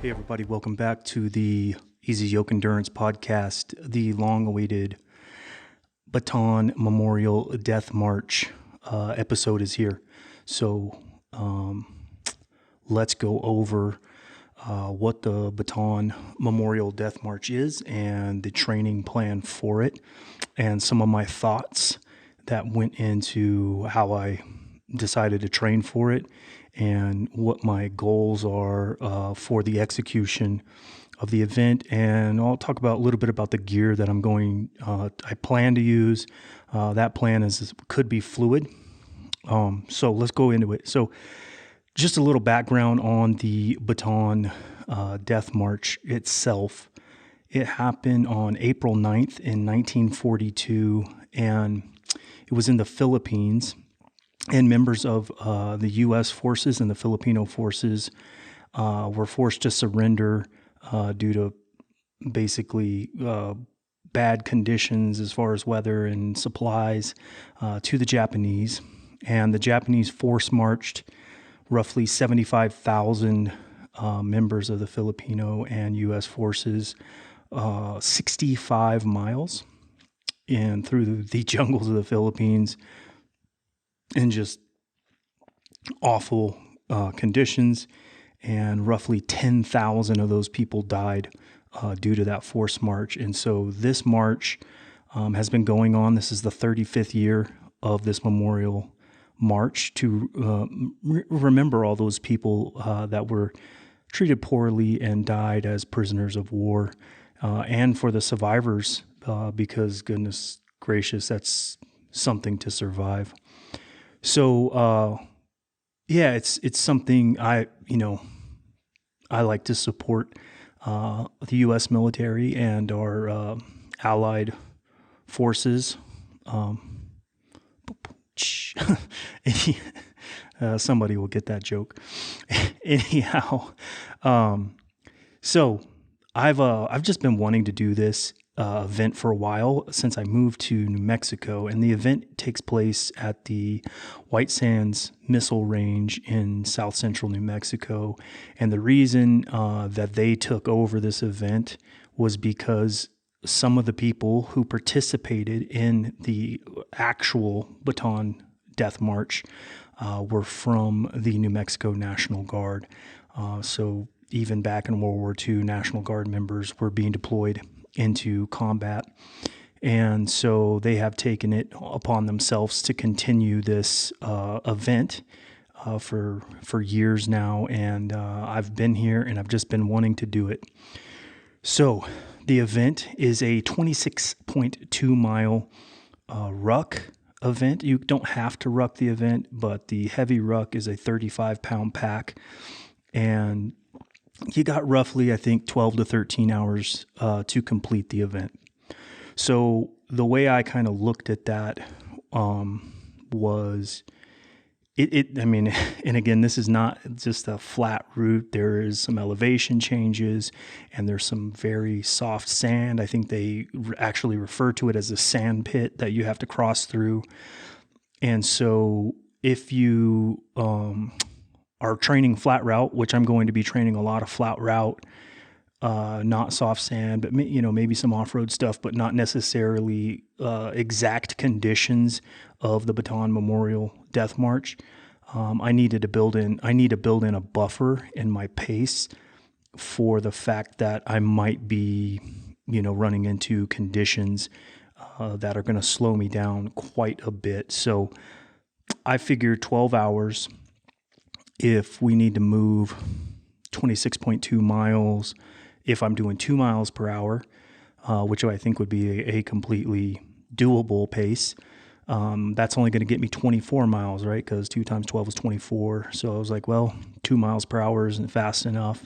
Hey, everybody, welcome back to the Easy Yoke Endurance podcast. The long awaited Bataan Memorial Death March episode is here. So let's go over what the Bataan Memorial Death March is and the training plan for it, and some of my thoughts that went into how I decided to train for it and what my goals are for the execution of the event. And I'll talk about a little bit about the gear that I plan to use. That plan could be fluid. So let's go into it. So just a little background on the Bataan Death March itself. It happened on April 9th in 1942, and it was in the Philippines. And members of the U.S. forces and the Filipino forces were forced to surrender due to basically bad conditions as far as weather and supplies to the Japanese. And the Japanese force marched roughly 75,000 members of the Filipino and U.S. forces 65 miles and through the jungles of the Philippines in just awful conditions, and roughly 10,000 of those people died due to that forced march. And so this march has been going on. This is the 35th year of this memorial march to remember all those people that were treated poorly and died as prisoners of war, and for the survivors, because goodness gracious, that's something to survive. So, it's something I like to support the U.S. military and our allied forces. Somebody will get that joke. Anyhow, so I've just been wanting to do this event for a while since I moved to New Mexico, and the event takes place at the White Sands Missile Range in south central New Mexico. And the reason that they took over this event was because some of the people who participated in the actual Bataan Death March were from the New Mexico National Guard. So even back in World War II, National Guard members were being deployed into combat. And so they have taken it upon themselves to continue this event for years now. And I've been here and I've just been wanting to do it. So the event is a 26.2 mile ruck event. You don't have to ruck the event, but the heavy ruck is a 35-pound pack. And you got roughly, I think, 12 to 13 hours to complete the event. So the way I kind of looked at that was and again, this is not just a flat route. There is some elevation changes, and there's some very soft sand. I think they actually refer to it as a sand pit that you have to cross through. And so if you are training flat route, which I'm going to be training a lot of flat route, not soft sand, but maybe some off-road stuff, but not necessarily exact conditions of the Bataan Memorial Death March. I need to build in a buffer in my pace for the fact that I might be, running into conditions that are going to slow me down quite a bit. So I figured 12 hours. If we need to move 26.2 miles, if I'm doing 2 miles per hour, which I think would be a completely doable pace, that's only going to get me 24 miles, right? Because 2 times 12 is 24. So I was like, well, 2 miles per hour isn't fast enough.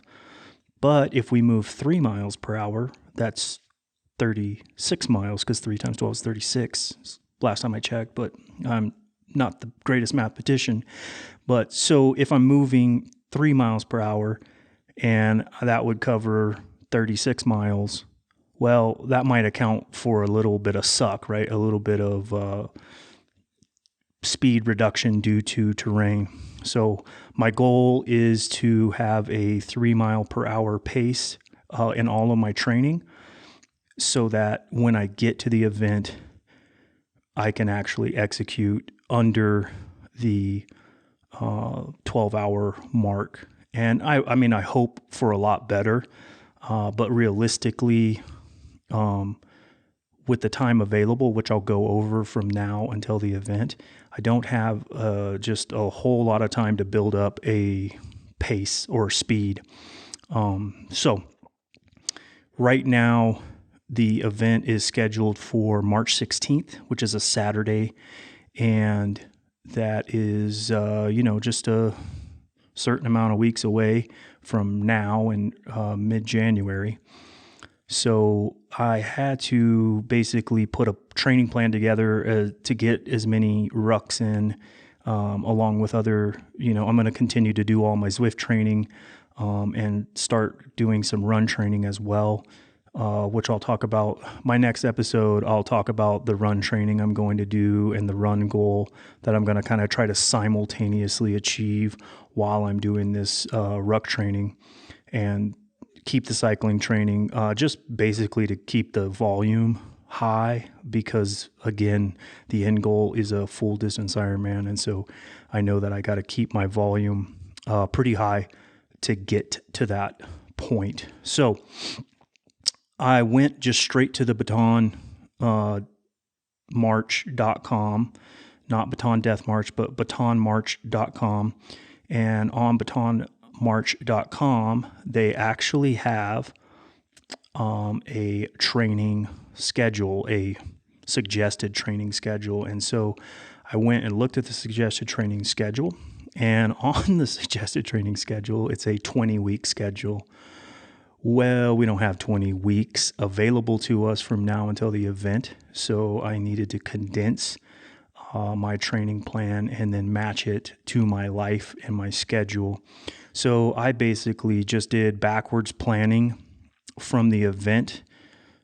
But if we move 3 miles per hour, that's 36 miles, because 3 times 12 is 36. Last time I checked, but I'm not the greatest mathematician. But so if I'm moving 3 miles per hour, and that would cover 36 miles, well, that might account for a little bit of suck, right? A little bit of speed reduction due to terrain. So my goal is to have a 3 mile per hour pace in all of my training, so that when I get to the event, I can actually execute under the 12-hour mark. And I mean, I hope for a lot better, but realistically, with the time available, which I'll go over from now until the event, I don't have just a whole lot of time to build up a pace or speed. So right now, the event is scheduled for March 16th, which is a Saturday, and that is, just a certain amount of weeks away from now in mid-January. So I had to basically put a training plan together to get as many rucks in, along with other, I'm going to continue to do all my Zwift training and start doing some run training as well, which I'll talk about. My next episode, I'll talk about the run training I'm going to do and the run goal that I'm going to kind of try to simultaneously achieve while I'm doing this ruck training, and keep the cycling training, just basically to keep the volume high, because again, the end goal is a full distance Ironman. And so I know that I got to keep my volume pretty high to get to that point. So I went just straight to the Bataan March.com, not Bataan Death March, but BataanMarch.com. And on BataanMarch.com, they actually have a training schedule, a suggested training schedule. And so I went and looked at the suggested training schedule. And on the suggested training schedule, it's a 20-week schedule. Well, we don't have 20 weeks available to us from now until the event. So I needed to condense my training plan and then match it to my life and my schedule. So I basically just did backwards planning from the event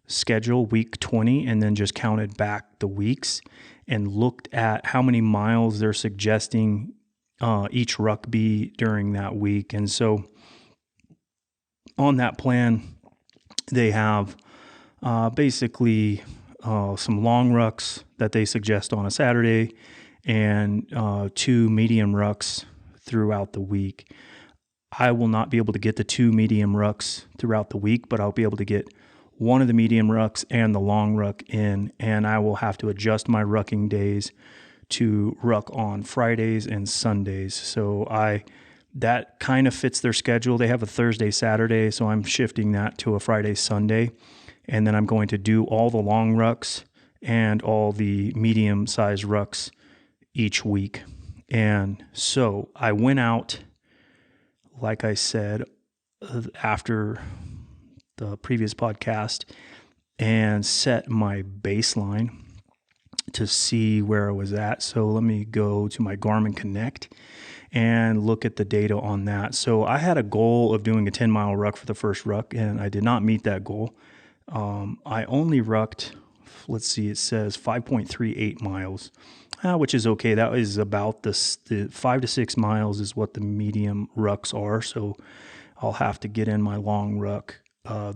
schedule, week 20, and then just counted back the weeks and looked at how many miles they're suggesting each ruck be during that week. And so on that plan, they have basically some long rucks that they suggest on a Saturday and 2 medium rucks throughout the week. I will not be able to get the 2 medium rucks throughout the week, but I'll be able to get one of the medium rucks and the long ruck in, and I will have to adjust my rucking days to ruck on Fridays and Sundays. So that kind of fits their schedule. They have a Thursday, Saturday, so I'm shifting that to a Friday, Sunday. And then I'm going to do all the long rucks and all the medium-sized rucks each week. And so I went out, like I said, after the previous podcast, and set my baseline to see where I was at. So let me go to my Garmin Connect and look at the data on that. So I had a goal of doing a 10-mile ruck for the first ruck, and I did not meet that goal. I only rucked, let's see, it says 5.38 miles, which is okay. That is about the 5 to 6 miles is what the medium rucks are. So I'll have to get in my long ruck I'll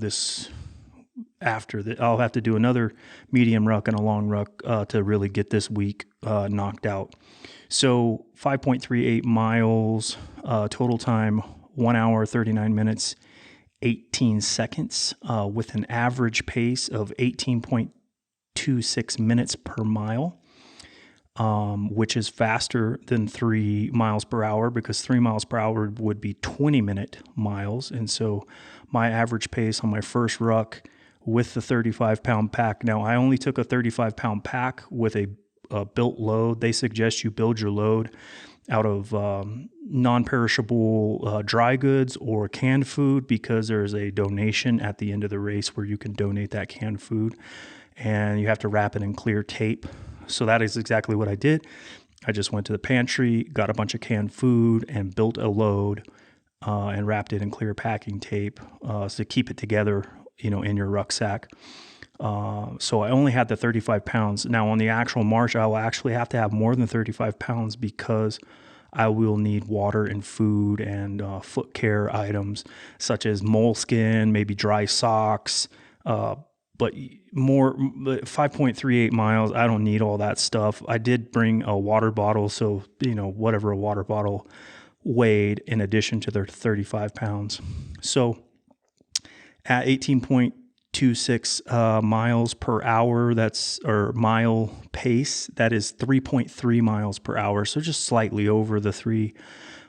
have to do another medium ruck and a long ruck to really get this week knocked out. So 5.38 miles, total time 1 hour, 39 minutes, 18 seconds, with an average pace of 18.26 minutes per mile, which is faster than 3 miles per hour, because 3 miles per hour would be 20-minute miles. And so my average pace on my first ruck with the 35-pound pack. Now, I only took a 35-pound pack with a built load. They suggest you build your load out of non-perishable dry goods or canned food, because there's a donation at the end of the race where you can donate that canned food, and you have to wrap it in clear tape. So that is exactly what I did. I just went to the pantry, got a bunch of canned food, and built a load and wrapped it in clear packing tape to keep it together, in your rucksack. So I only had the 35 pounds. Now on the actual march, I will actually have to have more than 35 pounds because I will need water and food and foot care items such as moleskin, maybe dry socks, but more 5.38 miles. I don't need all that stuff. I did bring a water bottle, so whatever a water bottle weighed in addition to their 35 pounds. So at 18.26 miles per hour, or mile pace, that is 3.3 miles per hour. So just slightly over the 3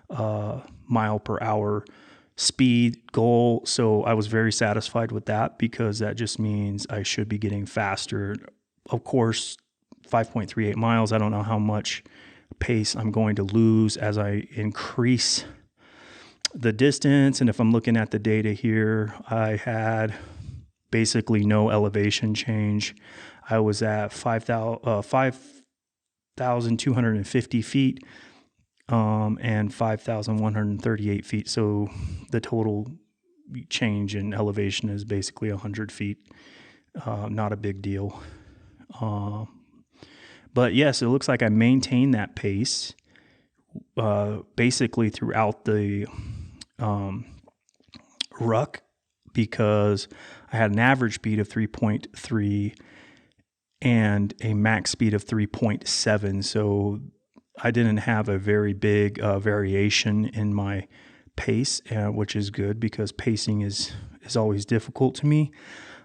mile per hour speed goal. So I was very satisfied with that because that just means I should be getting faster. Of course, 5.38 miles, I don't know how much pace I'm going to lose as I increase the distance. And if I'm looking at the data here, I had basically no elevation change. I was at 5,250 feet and 5,138 feet. So the total change in elevation is basically 100 feet. Not a big deal. But yes, it looks like I maintained that pace basically throughout the ruck, because I had an average speed of 3.3 and a max speed of 3.7. So I didn't have a very big variation in my pace, which is good because pacing is always difficult to me.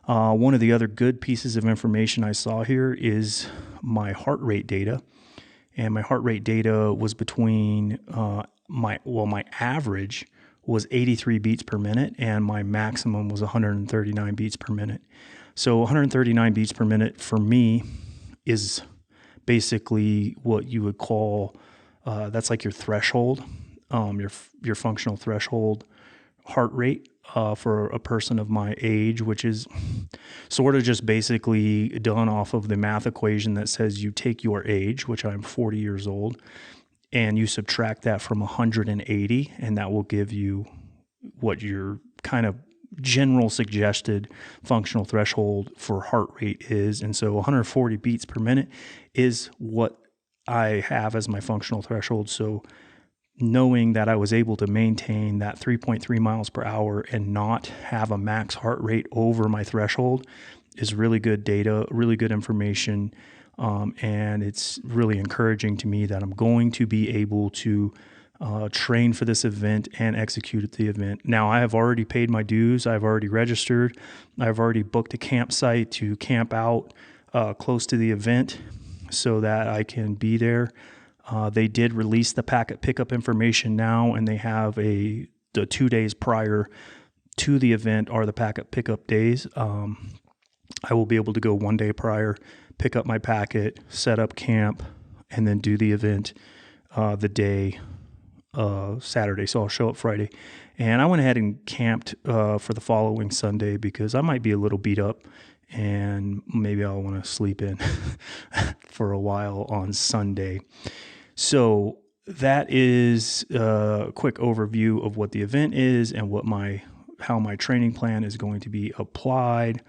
One of the other good pieces of information I saw here is my heart rate data. And my heart rate data was between my average was 83 beats per minute and my maximum was 139 beats per minute. So 139 beats per minute for me is basically what you would call that's like your threshold, your functional threshold heart rate for a person of my age, which is sort of just basically done off of the math equation that says you take your age, which I'm 40 years old, and you subtract that from 180, and that will give you what your kind of general suggested functional threshold for heart rate is. And so 140 beats per minute is what I have as my functional threshold. So knowing that I was able to maintain that 3.3 miles per hour and not have a max heart rate over my threshold is really good data, really good information. And it's really encouraging to me that I'm going to be able to train for this event and execute at the event. Now, I have already paid my dues. I've already registered. I've already booked a campsite to camp out close to the event so that I can be there. They did release the packet pickup information now, and they have the 2 days prior to the event are the packet pickup days. I will be able to go 1 day prior, pick up my packet, set up camp, and then do the event the day Saturday. So I'll show up Friday. And I went ahead and camped for the following Sunday because I might be a little beat up and maybe I'll want to sleep in for a while on Sunday. So that is a quick overview of what the event is and how my training plan is going to be applied.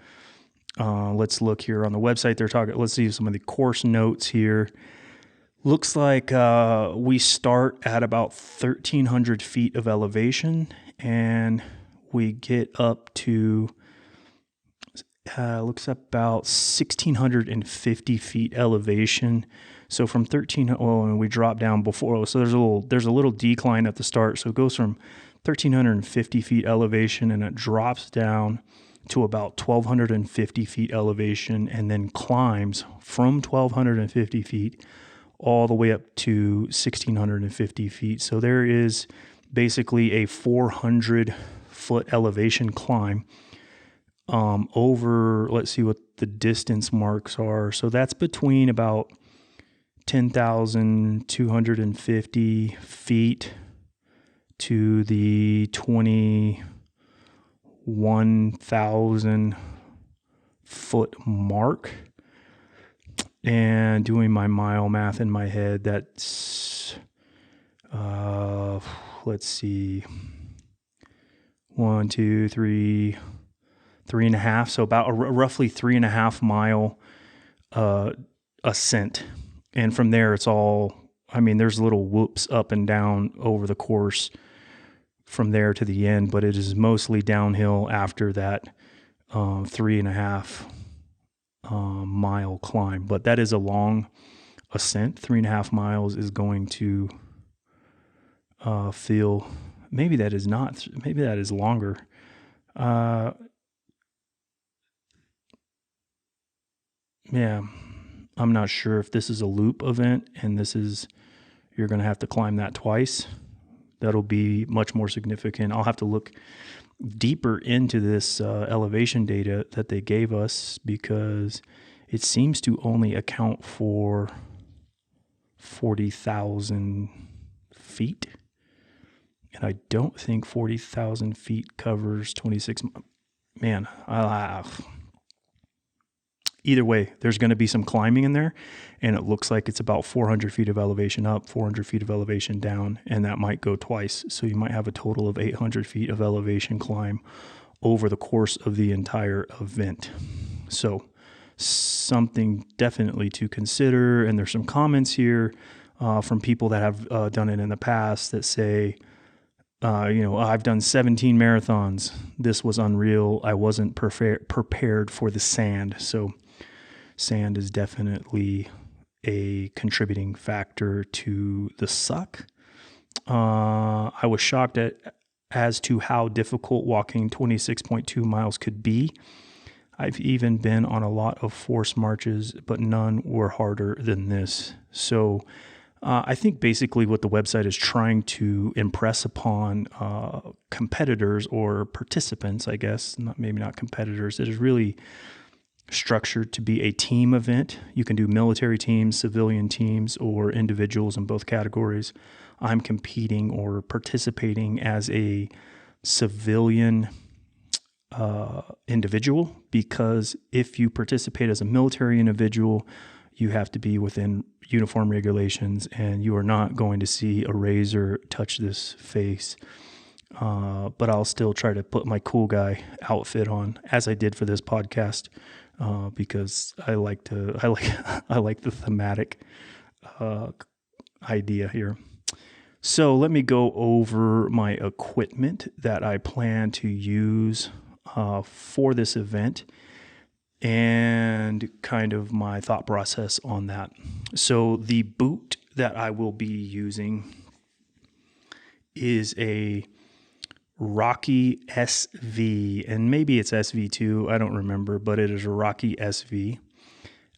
Let's look here on the website. Let's see some of the course notes here. Looks like we start at about 1,300 feet of elevation and we get up to looks about 1,650 feet elevation. So from and we drop down before. So there's a little decline at the start. So it goes from 1,350 feet elevation and it drops down to about 1,250 feet elevation and then climbs from 1,250 feet all the way up to 1,650 feet. So there is basically a 400-foot elevation climb over, let's see what the distance marks are. So that's between about 10,250 feet to the 21,000 foot mark. And doing my mile math in my head, that's, let's see, 1, 2, 3, 3.5. So about a roughly 3.5 mile ascent. And from there, it's all, I mean, there's little whoops up and down over the course from there to the end, but it is mostly downhill after that 3.5 mile climb. But that is a long ascent. 3.5 miles is going to feel, maybe that is not, maybe that is longer. Yeah, I'm not sure if this is a loop event and this is, you're going to have to climb that twice. That'll be much more significant. I'll have to look deeper into this elevation data that they gave us, because it seems to only account for 40,000 feet. And I don't think 40,000 feet covers 26. Man, either way, there's going to be some climbing in there, and it looks like it's about 400 feet of elevation up, 400 feet of elevation down, and that might go twice. So you might have a total of 800 feet of elevation climb over the course of the entire event. So something definitely to consider. And there's some comments here from people that have done it in the past that say, I've done 17 marathons. This was unreal. I wasn't prepared for the sand. So sand is definitely a contributing factor to the suck. I was shocked as to how difficult walking 26.2 miles could be. I've even been on a lot of forced marches, but none were harder than this. So I think basically what the website is trying to impress upon competitors or participants, I guess, maybe not competitors, it is really structured to be a team event. You can do military teams, civilian teams, or individuals in both categories. I'm competing or participating as a civilian individual, because if you participate as a military individual, you have to be within uniform regulations, and you are not going to see a razor touch this face. But I'll still try to put my cool guy outfit on, as I did for this podcast, because I like the thematic idea here. So let me go over my equipment that I plan to use for this event, and kind of my thought process on that. So the boot that I will be using is a Rocky SV, and maybe it's SV2, I don't remember, but it is a Rocky SV.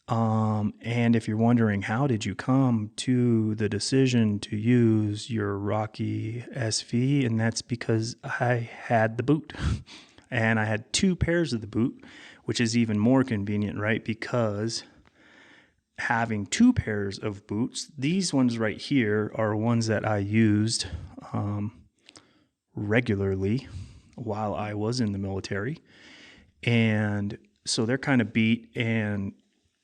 And if you're wondering, how did you come to the decision to use your Rocky SV? And that's because I had the boot, and I had 2 pairs of the boot, which is even more convenient, right? Because having 2 pairs of boots, these ones right here are ones that I used regularly while I was in the military. And so they're kind of beat and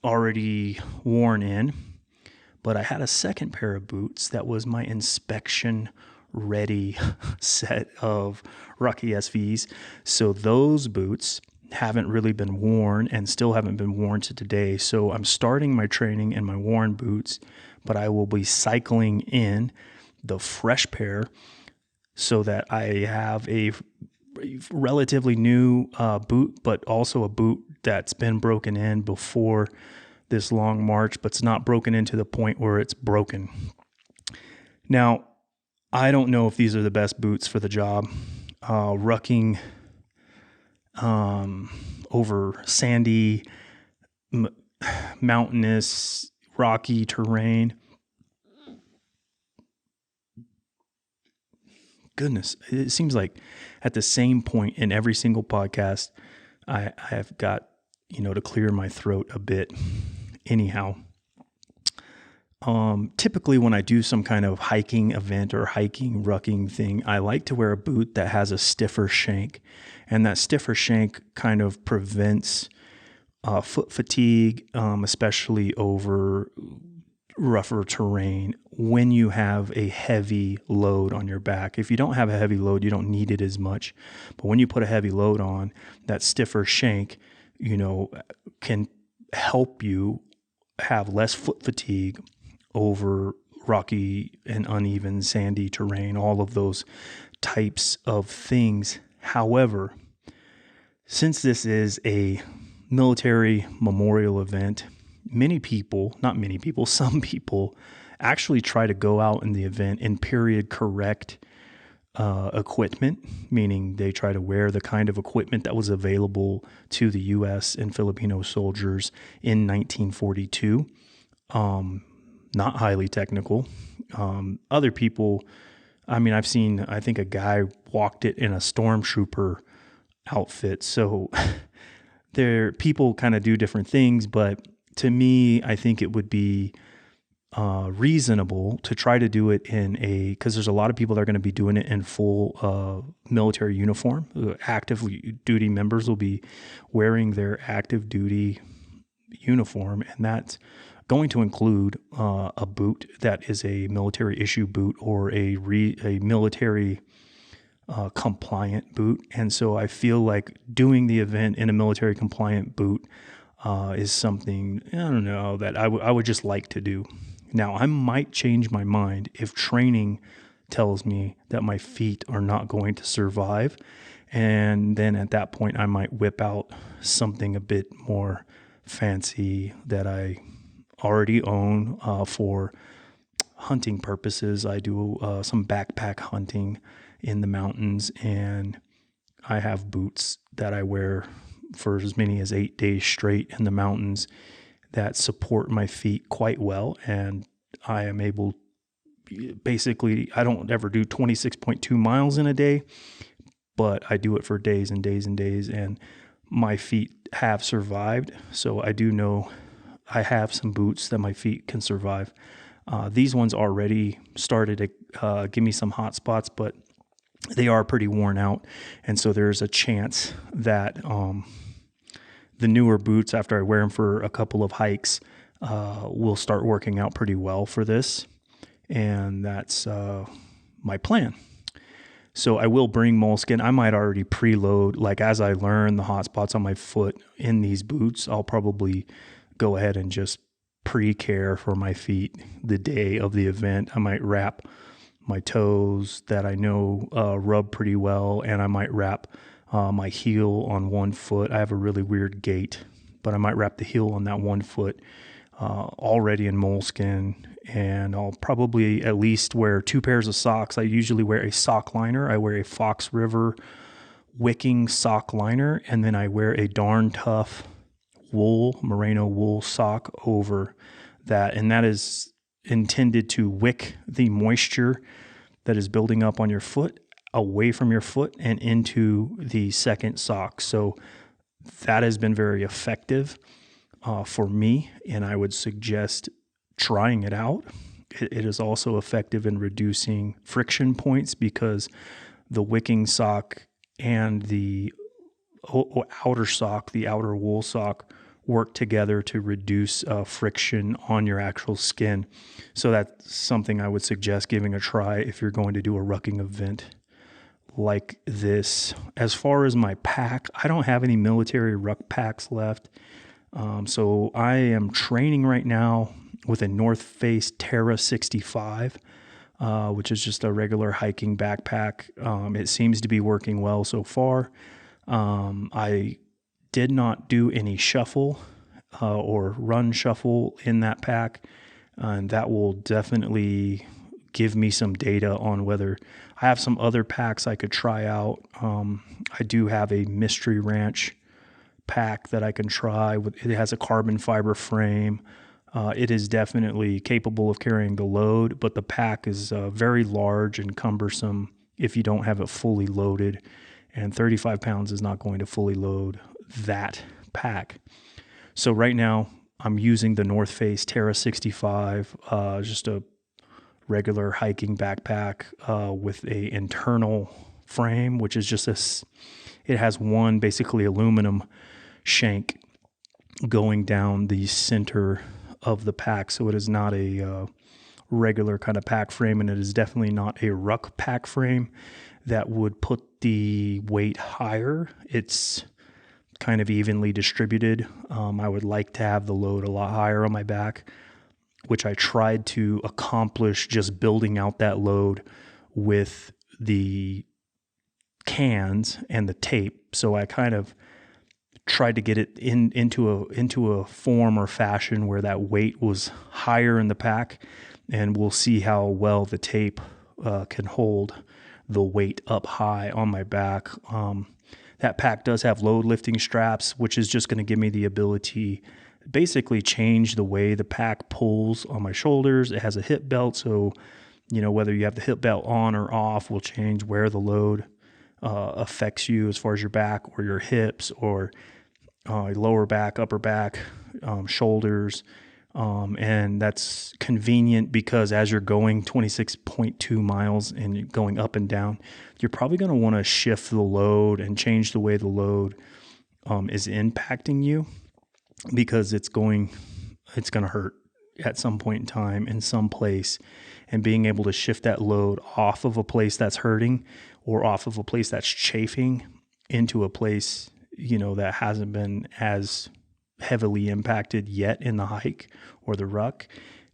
already worn in. But I had a second pair of boots that was my inspection ready set of Rocky SVs. So those boots haven't really been worn and still haven't been worn to today. So I'm starting my training in my worn boots, but I will be cycling in the fresh pair so that I have a relatively new boot, but also a boot that's been broken in before this long march, but it's not broken in to the point where it's broken. Now, I don't know if these are the best boots for the job. Rucking over sandy, mountainous, rocky terrain. Goodness, it seems like at the same point in every single podcast, I have got, to clear my throat a bit. Anyhow, typically when I do some kind of hiking event or hiking, rucking thing, I like to wear a boot that has a stiffer shank. And that stiffer shank kind of prevents foot fatigue, especially over rougher terrain when you have a heavy load on your back. If you don't have a heavy load, you don't need it as much. But when you put a heavy load on, that stiffer shank, can help you have less foot fatigue over rocky and uneven sandy terrain, all of those types of things. However, since this is a military memorial event, some people actually try to go out in the event in period correct equipment, meaning they try to wear the kind of equipment that was available to the U.S. and Filipino soldiers in 1942. Not highly technical. Other people, I've seen, I think a guy walked it in a stormtrooper outfit. So people kind of do different things, but to me, I think it would be reasonable to try to do it because there's a lot of people that are going to be doing it in full military uniform. Active duty members will be wearing their active duty uniform, and that's going to include a boot that is a military issue boot or a military compliant boot. And so I feel like doing the event in a military compliant boot is something, I don't know, that I would just like to do. Now, I might change my mind if training tells me that my feet are not going to survive. And then at that point, I might whip out something a bit more fancy that I already own for hunting purposes. I do some backpack hunting in the mountains, and I have boots that I wear for as many as 8 days straight in the mountains that support my feet quite well. And I am able, basically, I don't ever do 26.2 miles in a day, but I do it for days and days and days, and my feet have survived. So I do know I have some boots that my feet can survive. These ones already started to give me some hot spots, but they are pretty worn out. And so there's a chance that the newer boots, after I wear them for a couple of hikes, will start working out pretty well for this. And that's my plan. So I will bring moleskin. I might already preload, like as I learn the hot spots on my foot in these boots, I'll probably go ahead and just pre-care for my feet the day of the event. I might wrap my toes that I know rub pretty well, and I might wrap my heel on one foot. I have a really weird gait, but I might wrap the heel on that one foot already in moleskin, and I'll probably at least wear 2 pairs of socks. I usually wear a sock liner. I wear a Fox River wicking sock liner, and then I wear a darn tough merino wool sock over that, and that is intended to wick the moisture that is building up on your foot away from your foot and into the second sock. So that has been very effective for me, and I would suggest trying it out. It is also effective in reducing friction points because the wicking sock and the outer sock, the outer wool sock, work together to reduce friction on your actual skin. So that's something I would suggest giving a try if you're going to do a rucking event like this. As far as my pack, I don't have any military ruck packs left. So I am training right now with a North Face Terra 65, which is just a regular hiking backpack. It seems to be working well so far. I did not do any shuffle or run shuffle in that pack, and that will definitely give me some data on whether I have some other packs I could try out. I do have a Mystery Ranch pack that I can try. It has a carbon fiber frame. It is definitely capable of carrying the load, but the pack is very large and cumbersome if you don't have it fully loaded, and 35 pounds is not going to fully load that pack. So right now I'm using the North Face Terra 65, just a regular hiking backpack with a internal frame, which is just it has one basically aluminum shank going down the center of the pack. So it is not a regular kind of pack frame, and it is definitely not a ruck pack frame that would put the weight higher. It's kind of evenly distributed. I would like to have the load a lot higher on my back, which I tried to accomplish just building out that load with the cans and the tape. So I kind of tried to get it into a form or fashion where that weight was higher in the pack, and we'll see how well the tape can hold the weight up high on my back. That pack does have load lifting straps, which is just going to give me the ability to basically change the way the pack pulls on my shoulders. It has a hip belt, so whether you have the hip belt on or off will change where the load affects you as far as your back or your hips or lower back, upper back, shoulders. And that's convenient because as you're going 26.2 miles and you're going up and down, you're probably going to want to shift the load and change the way the load is impacting you, because it's going to hurt at some point in time in some place. And being able to shift that load off of a place that's hurting or off of a place that's chafing into a place, that hasn't been as heavily impacted yet in the hike or the ruck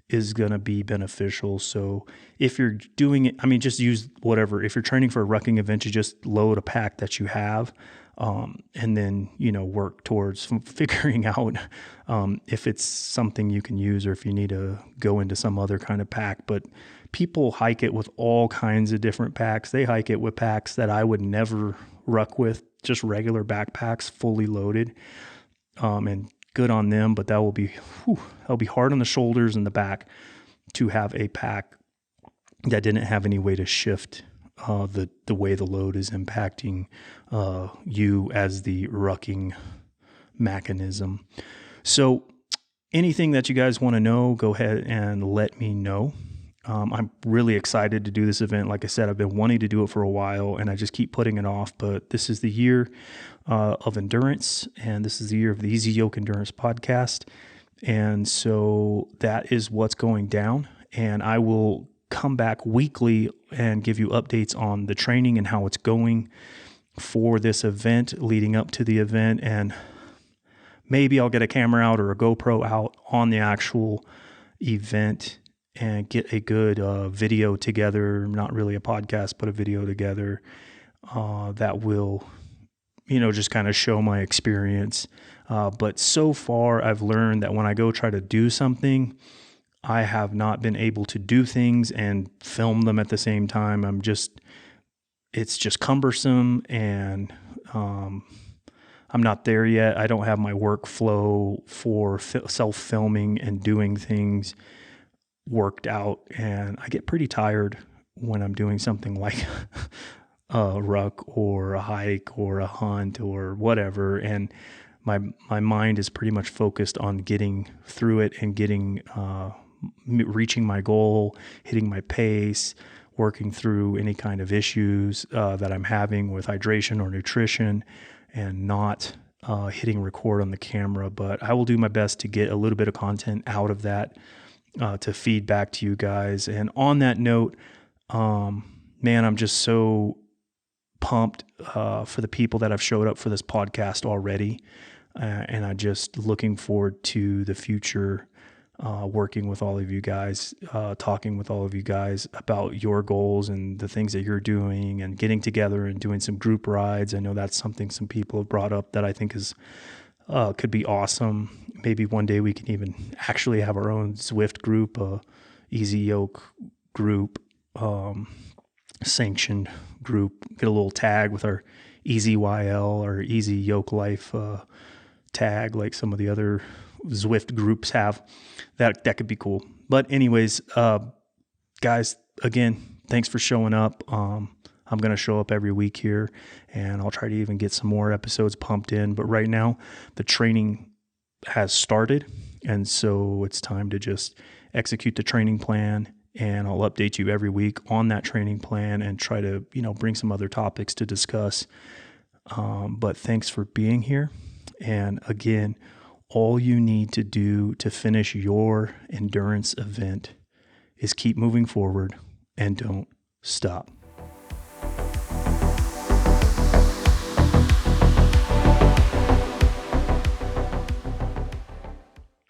is going to be beneficial. So if you're doing it, just use whatever. If you're training for a rucking event, you just load a pack that you have, and then, work towards figuring out if it's something you can use or if you need to go into some other kind of pack. But people hike it with all kinds of different packs. They hike it with packs that I would never ruck with, just regular backpacks, fully loaded, and good on them. But that'll be hard on the shoulders and the back to have a pack that didn't have any way to shift the way the load is impacting you as the rucking mechanism. So anything that you guys want to know, go ahead and let me know. I'm really excited to do this event. Like I said, I've been wanting to do it for a while and I just keep putting it off, but this is the year of endurance, and this is the year of the Easy Yoke Endurance podcast. And so that is what's going down, and I will come back weekly and give you updates on the training and how it's going for this event leading up to the event. And maybe I'll get a camera out or a GoPro out on the actual event and get a good video together, not really a podcast, but a video together that will, just kind of show my experience. But so far I've learned that when I go try to do something, I have not been able to do things and film them at the same time. It's just cumbersome, and I'm not there yet. I don't have my workflow for self-filming and doing things worked out, and I get pretty tired when I'm doing something like a ruck or a hike or a hunt or whatever, and my mind is pretty much focused on getting through it and getting reaching my goal, hitting my pace, working through any kind of issues that I'm having with hydration or nutrition, and not hitting record on the camera. But I will do my best to get a little bit of content out of that to feed back to you guys. And on that note, man, I'm just so pumped for the people that have showed up for this podcast already. And I'm just looking forward to the future, working with all of you guys, talking with all of you guys about your goals and the things that you're doing, and getting together and doing some group rides. I know that's something some people have brought up that I think is could be awesome. Maybe one day we can even actually have our own Zwift group, Easy Yoke group, sanctioned group, get a little tag with our Easy YL or Easy Yoke Life tag like some of the other Zwift groups have. That could be cool. But anyways, guys, again, thanks for showing up. I'm going to show up every week here, and I'll try to even get some more episodes pumped in. But right now, the training has started, and so it's time to just execute the training plan, and I'll update you every week on that training plan and try to, bring some other topics to discuss. But thanks for being here. And again, all you need to do to finish your endurance event is keep moving forward and don't stop.